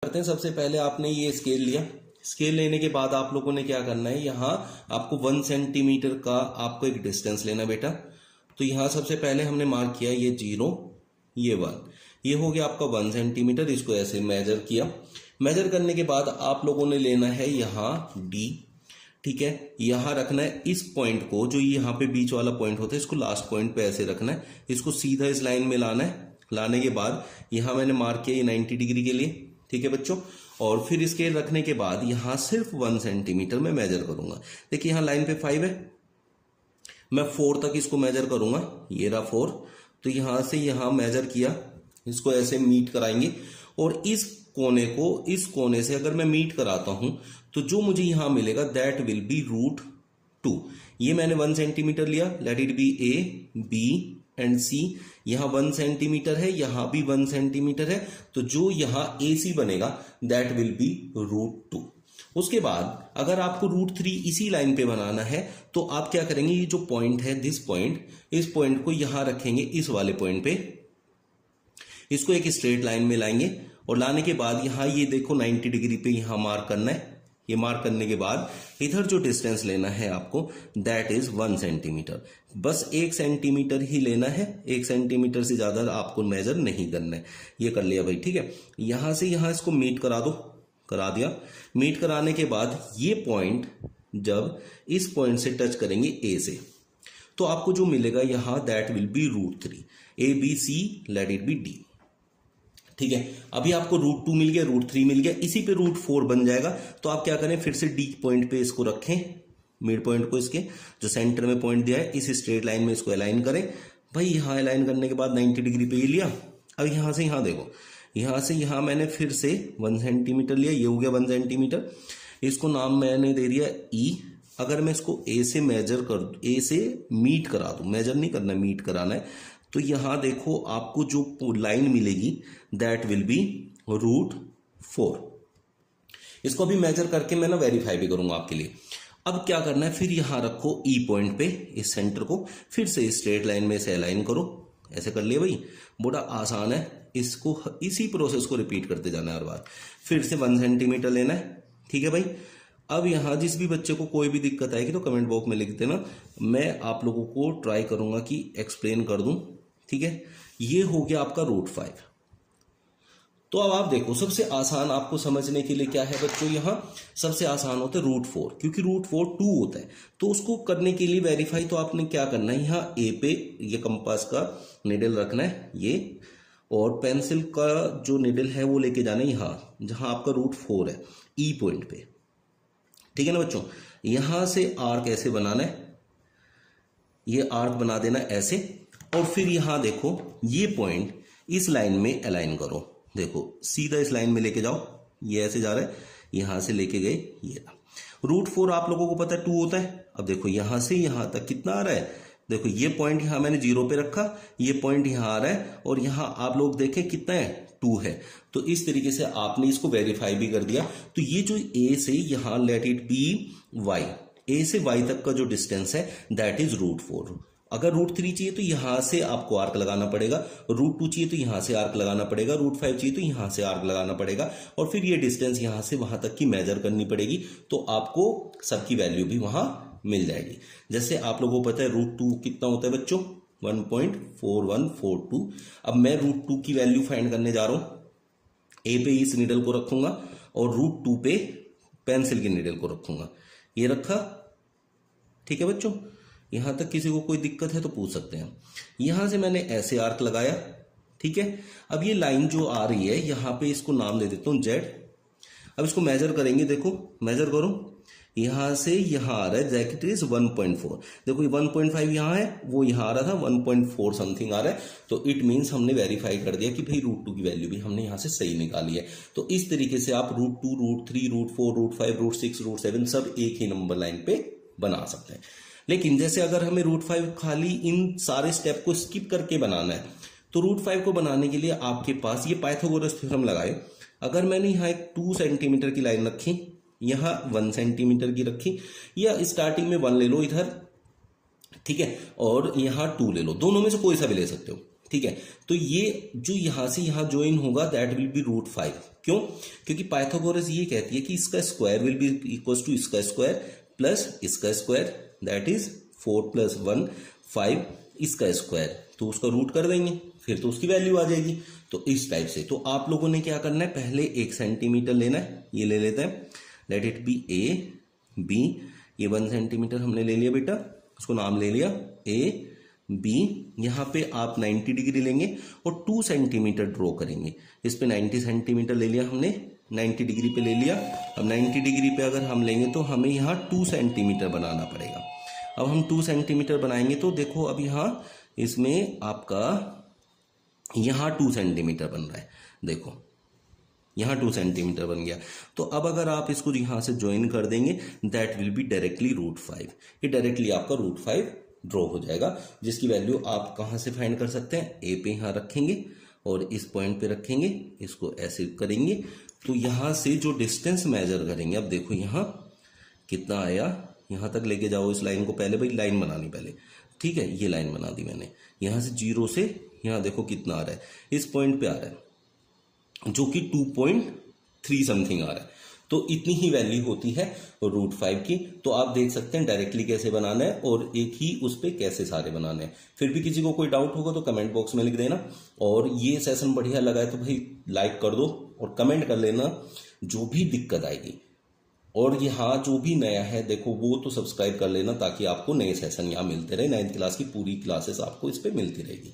करते हैं। सबसे पहले आपने ये स्केल लिया, स्केल लेने के बाद आप लोगों ने क्या करना है, यहाँ आपको 1 सेंटीमीटर का आपको एक डिस्टेंस लेना बेटा। तो यहाँ सबसे पहले हमने मार्क किया ये 0, ये 1, ये हो गया आपका 1 सेंटीमीटर। इसको ऐसे मेजर किया। मेजर करने के बाद आप लोगों ने लेना है यहाँ D, ठीक है। यहाँ रखना है इस पॉइंट को, जो यहाँ पे बीच वाला पॉइंट होता है, इसको लास्ट पॉइंट पे ऐसे रखना है। इसको सीधा इस लाइन में लाना है। लाने के बाद यहाँ मैंने मार्क किया ये 90 डिग्री के लिए, ठीक है बच्चों। और फिर स्केल रखने के बाद यहाँ सिर्फ 1 सेंटीमीटर में मेजर करूंगा। देखिए यहाँ लाइन पे 5 है, मैं 4 तक इसको मेजर करूंगा। ये रहा 4। तो यहाँ से यहाँ मेजर किया, इसको ऐसे मीट कराएंगे। और इस कोने को इस कोने से अगर मैं मीट कराता हूं तो जो मुझे यहां मिलेगा दैट विल बी √2। ये मैंने 1 सेंटीमीटर लिया, late it B A, B and C। यहां 1 सेंटीमीटर है, यहां भी 1 सेंटीमीटर है, तो जो यहां AC बनेगा दैट विल बी √2। उसके बाद अगर आपको √3 इसी लाइन पे बनाना है तो आप क्या करेंगे, ये जो पॉइंट है दिस पॉइंट, इस पॉइंट को यहां रखेंगे इस वाले पॉइंट पे, इसको एक स्ट्रेट लाइन में लाएंगे। और लाने के बाद यहाँ ये देखो 90 डिग्री पे यहाँ मार्क करना है। ये मार्क करने के बाद इधर जो डिस्टेंस लेना है आपको दैट इज 1 सेंटीमीटर। बस 1 सेंटीमीटर ही लेना है, 1 सेंटीमीटर से ज्यादा आपको मेजर नहीं करना है। ये कर लिया भाई, ठीक है। यहां से यहां इसको मीट करा दो, करा दिया। मीट कराने के बाद ये पॉइंट जब इस पॉइंट से टच करेंगे A से, तो आपको जो मिलेगा यहां that will be √3। ABC late it B D, ठीक है। अभी आपको √2 मिल गया, √3 मिल गया, इसी पे √4 बन जाएगा। तो आप क्या करें, फिर से D पॉइंट पे इसको रखें, मिड पॉइंट को इसके जो सेंटर में पॉइंट दिया है इस स्ट्रेट लाइन में इसको अलाइन करें। भाई यहाँ अलाइन करने के बाद 90 डिग्री पे ये लिया। अब यहाँ से यहाँ देखो, यहाँ से यहाँ मैंने फिर से 1 सेंटीमीटर लिया, ये हो गया 1 सेंटीमीटर। इसको नाम मैंने दे दिया E। अगर मैं इसको A से मेजर कर दूं, A से मीट करा दूं, मेजर नहीं करना, मीट कराना है, तो यहां देखो आपको जो लाइन मिलेगी दैट विल बी √4। इसको भी मेजर करके मैं ना वेरीफाई भी करूंगा आपके लिए। अब क्या करना है, फिर यहां रखो E पॉइंट पे इस सेंटर को, फिर से स्ट्रेट लाइन में से अलाइन करो। ऐसे कर लिया भाई, बड़ा आसान है। इसको इसी प्रोसेस को रिपीट करते जाना है हर बार। फिर से 1 सेंटीमीटर लेना है, ठीक है भाई। अब यहाँ जिस भी बच्चे को कोई भी दिक्कत आएगी तो कमेंट बॉक्स में लिख देना, मैं आप लोगों को ट्राई करूंगा कि एक्सप्लेन कर दूं, ठीक है। ये हो गया आपका √5। तो अब आप देखो सबसे आसान आपको समझने के लिए क्या है बच्चों, यहाँ सबसे आसान होता है √4, क्योंकि √4 2 होता है। तो उसको करने के लिए वेरीफाई तो आपने क्या करना है, यहाँ A पे ये कंपास का निडल रखना है ये, और पेंसिल का जो निडल है वो लेके जाना है यहाँ जहां आपका √4 है E पॉइंट पे, ठीक है ना बच्चों। यहां से आर्क ऐसे बनाना है, ये आर्क बना देना ऐसे। और फिर यहां देखो ये पॉइंट इस लाइन में अलाइन करो, देखो सीधा इस लाइन में लेके जाओ, ये ऐसे जा रहा है, यहां से लेके गए ये। √4 आप लोगों को पता है 2 होता है। अब देखो यहां से यहां तक कितना आ रहा है, देखो ये पॉइंट यहां मैंने 0 पे रखा, ये पॉइंट यहां आ रहा है, और यहां आप लोग देखें कितना है 2 है। तो इस तरीके से आपने इसको वेरीफाई भी कर दिया। तो ये जो A से यहां late it B Y, A से Y तक का जो डिस्टेंस है दैट इज √4। अगर √3 चाहिए तो यहां से आपको आर्क लगाना पड़ेगा, √2 चाहिए तो यहां से आर्क लगाना पड़ेगा, √5 चाहिए तो यहां से आर्क लगाना पड़ेगा, और फिर ये डिस्टेंस यहां से वहां तक की मेजर करनी पड़ेगी। तो आपको सबकी वैल्यू भी वहां मिल जाएगी। जैसे आप लोगों को पता है √2 कितना होता है बच्चों, 1.4142। अब मैं √2 की वैल्यू फाइंड करने जा रहा हूं। A पे इस निडल को रखूंगा और √2 पे पेंसिल के निडल को रखूंगा, ये रखा, ठीक है बच्चों। यहां तक किसी को कोई दिक्कत है तो पूछ सकते हैं। यहां से मैंने ऐसे आर्क लगाया, ठीक है। अब ये लाइन जो आ रही है यहां पे इसको नाम दे देता हूं Z। अब इसको मेजर करेंगे, देखो मेजर करो, यहां से यहां आ रहा है दैट इज 1.4। देखो 1.5 यहां है, वो यहां आ रहा था 1.4 समथिंग आ रहा है। तो इट मीन्स हमने वेरीफाई कर दिया कि भाई √2 की वैल्यू भी हमने यहां से सही निकाली है। तो इस तरीके से आप √2, √3, √4, √5, √6, √7 सब एक ही नंबर लाइन पे बना सकते हैं। लेकिन जैसे अगर हमें √5 खाली इन सारे स्टेप को स्किप करके बनाना है, तो √5 को बनाने के लिए आपके पास ये पाइथागोरस थ्योरम लगाए। अगर मैंने यहाँ एक 2 सेंटीमीटर की लाइन रखी, यहाँ 1 सेंटीमीटर की रखी, या स्टार्टिंग में 1 ले लो इधर, ठीक है, और यहाँ 2 ले लो, दोनों में से कोई सा भी ले सकते हो, ठीक है। तो ये जो यहां से यहां ज्वाइन होगा दैट विल बी √5। क्यों? क्योंकि पाइथागोरस ये कहती है कि इसका square will be equal to इसका स्क्वायर प्लस इसका स्क्वायर, दैट इज 4 + 1 5 इसका स्क्वायर, तो उसका रूट कर देंगे फिर तो उसकी वैल्यू आ जाएगी। तो इस टाइप से तो आप लोगों ने क्या करना है, पहले 1 सेंटीमीटर लेना है, ये ले लेते हैं, let it be A B, ये 1 सेंटीमीटर हमने ले लिया बेटा, उसको नाम ले लिया ए बी। यहाँ पे आप 90 डिग्री लेंगे और 2 सेंटीमीटर ड्रॉ करेंगे। इस पे 90 सेंटीमीटर ले लिया हमने, 90 डिग्री पे ले लिया। अब 90 डिग्री पे अगर हम लेंगे तो हमें यहाँ 2 सेंटीमीटर बनाना पड़ेगा। अब हम 2 सेंटीमीटर बनाएंगे तो देखो अब यहाँ इसमें आपका यहाँ 2 सेंटीमीटर बन रहा है, देखो यहाँ 2 सेंटीमीटर बन गया। तो अब अगर आप इसको यहाँ से ज्वाइन कर देंगे दैट विल बी डायरेक्टली √5, ये डायरेक्टली आपका √5 ड्रॉ हो जाएगा, जिसकी वैल्यू आप कहाँ से फाइंड कर सकते हैं, ए पे यहाँ रखेंगे और इस पॉइंट पे रखेंगे, इसको ऐसे करेंगे तो यहाँ से जो डिस्टेंस मेजर करेंगे, अब देखो यहाँ कितना आया, यहाँ तक लेके जाओ इस लाइन को, पहले भाई लाइन बनानी पहले, ठीक है, ये लाइन बना दी मैंने, यहाँ से 0 से यहाँ देखो कितना आ रहा है, इस पॉइंट पे आ रहा है जो कि 2.3 समथिंग आ रहा है। तो इतनी ही वैल्यू होती है √5 की। तो आप देख सकते हैं डायरेक्टली कैसे बनाना है और एक ही उस पर कैसे सारे बनाने हैं। फिर भी किसी को कोई डाउट होगा तो कमेंट बॉक्स में लिख देना, और ये सेशन बढ़िया लगा है तो भाई लाइक कर दो और कमेंट कर लेना जो भी दिक्कत आएगी, और यहाँ जो भी नया है देखो वो तो सब्सक्राइब कर लेना ताकि आपको नए सेशन यहाँ मिलते रहे, 9th क्लास की पूरी क्लासेस आपको इस पर मिलती रहेगी।